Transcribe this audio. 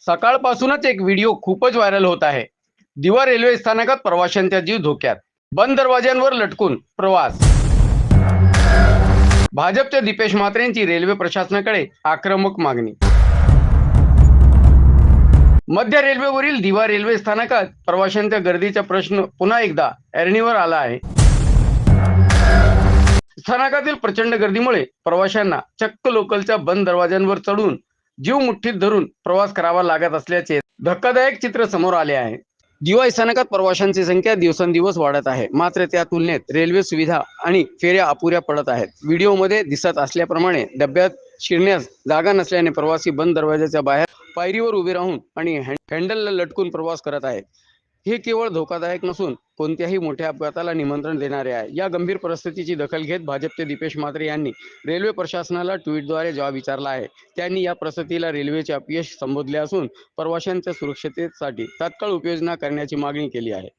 सकाळपासूनच एक व्हिडिओ खूपच व्हायरल होत आहे. दिवा रेल्वे स्थानकात प्रवाशांचा जीव धोक्यात, बंद दरवाज्यांवर लटकून प्रवास. भाजपच्या दीपेश म्हात्रेंची रेल्वे प्रशासनाकडे आक्रमक मागणी. मध्य रेल्वेवरील दिवा रेल्वे स्थानकात प्रवाशांच्या गर्दीचा प्रश्न पुन्हा एकदा ऐरणीवर आला आहे. स्थानकातील प्रचंड गर्दीमुळे प्रवाशांना चक्क लोकलच्या बंद दरवाज्यांवर चढून जीव मुठ्ठीत धरून प्रवास करावा लागत असल्याचे धक्कादायक चित्र समोर आले आहे. दिवा स्थानकात प्रवाशांची संख्या दिवसेंदिवस वाढत आहे, मात्र त्या तुलनेत रेल्वे सुविधा आणि फेऱ्या अपुऱ्या पडत आहेत. व्हिडिओमध्ये दिसत असल्याप्रमाणे डब्यात शिरण्यास जागा नसल्याने प्रवासी बंद दरवाजाच्या बाहेर पायरीवर उभे राहून आणि हँडलला लटकून प्रवास करत आहेत. हे केवळ धोकादायक नसून कोणत्याही मोठ्या अपघाताला निमंत्रण देणारे आहे. या गंभीर परिस्थितीची दखल घेत भाजपचे दीपेश म्हात्रे यांनी रेल्वे प्रशासनाला ट्विटद्वारे जवाब विचारला आहे. त्यांनी या परिस्थितीला रेल्वेचे अपयश संबोधले असून प्रवाशांच्या सुरक्षिततेसाठी तात्काळ उपाययोजना करण्याची मागणी केली आहे.